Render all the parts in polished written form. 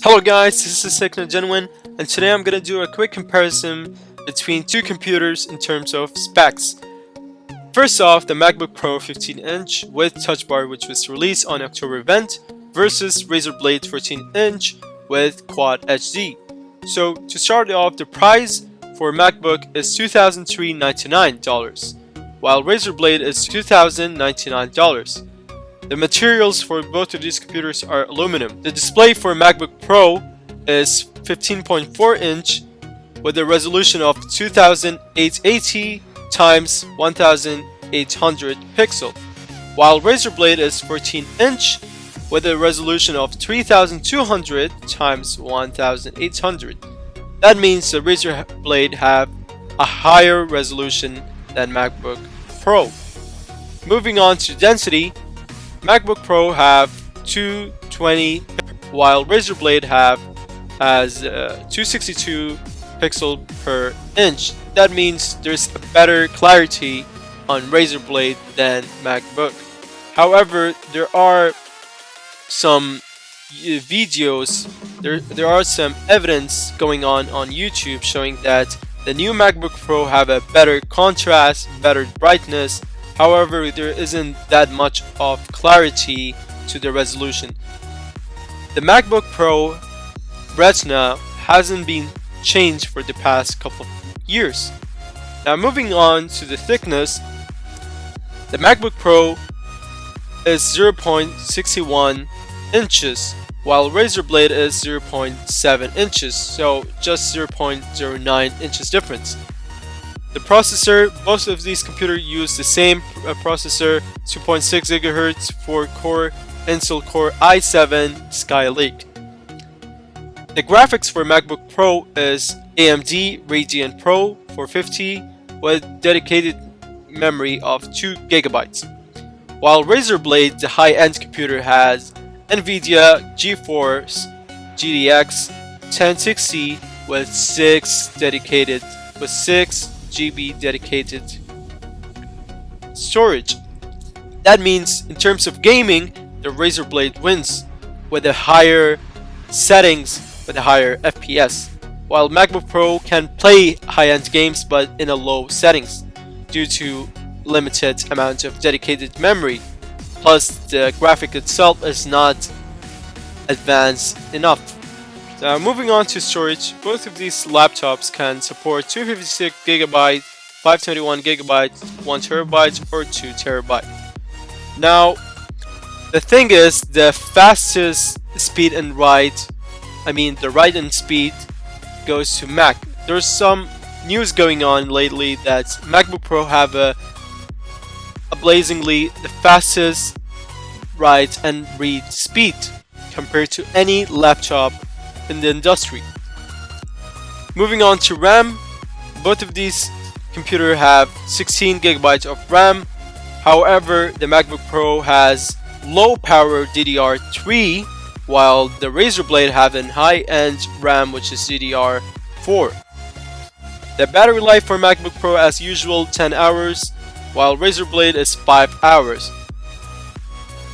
Hello guys, this is Second Genuine, and today I'm gonna do a quick comparison between two computers in terms of specs. First off, the MacBook Pro 15-inch with TouchBar, which was released on October event, versus RazerBlade 14-inch with Quad HD. So to start off, the price for MacBook is $2,399, while RazerBlade is $2,099. The materials for both of these computers are aluminum. The display for MacBook Pro is 15.4 inch with a resolution of 2880 x 1800 pixel, while RazerBlade is 14 inch with a resolution of 3200 x 1800. That means the RazerBlade have a higher resolution than MacBook Pro. Moving on to density, MacBook Pro have 220 while RazerBlade has 262 pixel per inch. That means there's a better clarity on RazerBlade than MacBook. However, there are some videos, there are some evidence going on YouTube showing that the new MacBook Pro have a better contrast, better brightness. However, there isn't that much of clarity to the resolution. The MacBook Pro Retina hasn't been changed for the past couple of years. Now moving on to the thickness, the MacBook Pro is 0.61 inches while RazerBlade is 0.7 inches, so just 0.09 inches difference. The processor, both of these computers use the same processor, 2.6 GHz 4-core Intel Core i7 Skylake. The graphics for MacBook Pro is AMD Radeon Pro 450 with dedicated memory of 2 GB, while RazerBlade, the high-end computer, has NVIDIA GeForce GTX 1060 with 6 GB dedicated storage. That means in terms of gaming, the RazerBlade wins with the higher settings, with the higher FPS, while MacBook Pro can play high-end games but in a low settings due to limited amount of dedicated memory, plus the graphic itself is not advanced enough. Now moving on to storage, both of these laptops can support 256 GB, 521 GB, 1 TB, or 2 TB. Now, the thing is, the fastest speed and write, the write and speed goes to Mac. There's some news going on lately that MacBook Pro have a blazingly the fastest write and read speed compared to any laptop in the industry. Moving on to RAM, both of these computers have 16 GB of RAM. However, the MacBook Pro has low power DDR3 while the RazerBlade have a high-end RAM which is DDR4. The battery life for MacBook Pro as usual 10 hours while RazerBlade is 5 hours.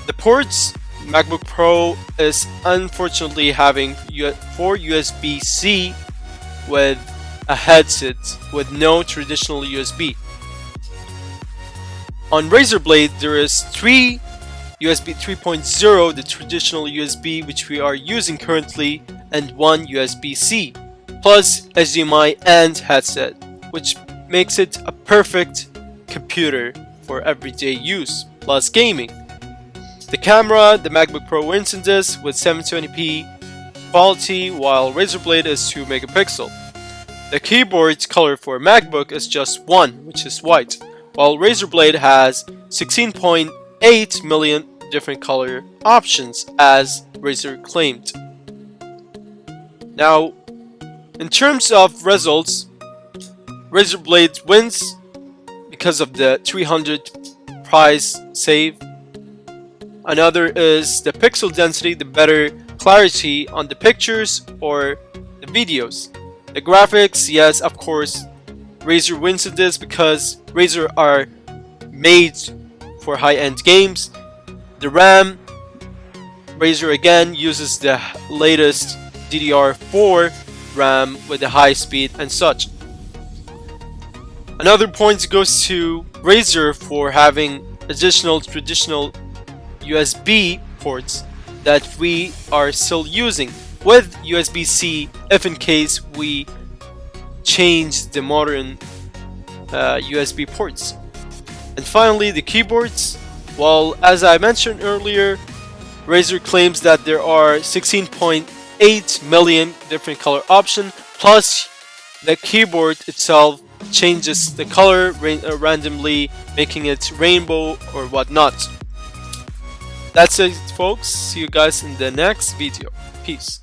The ports, MacBook Pro is unfortunately having 4 USB-C with a headset with no traditional USB. On RazerBlade there is 3 USB 3.0, the traditional USB which we are using currently, and 1 USB-C, plus HDMI and headset, which makes it a perfect computer for everyday use, plus gaming. The camera, the MacBook Pro wins in this with 720p quality while RazerBlade is 2 megapixel. The keyboard color for MacBook is just 1, which is white, while RazerBlade has 16.8 million different color options as Razer claimed. Now, in terms of results, RazerBlade wins because of the 300 price save. Another is the pixel density, the better clarity on the pictures or the videos. The graphics, yes, of course, Razer wins in this because Razer are made for high-end games. The RAM, Razer again uses the latest DDR4 RAM with a high speed and such. Another point goes to Razer for having additional traditional USB ports that we are still using with USB-C if in case we change the modern USB ports. And finally, the keyboards. Well, as I mentioned earlier, Razer claims that there are 16.8 million different color options, plus the keyboard itself changes the color randomly, making it rainbow or whatnot. That's it, folks. See you guys in the next video. Peace.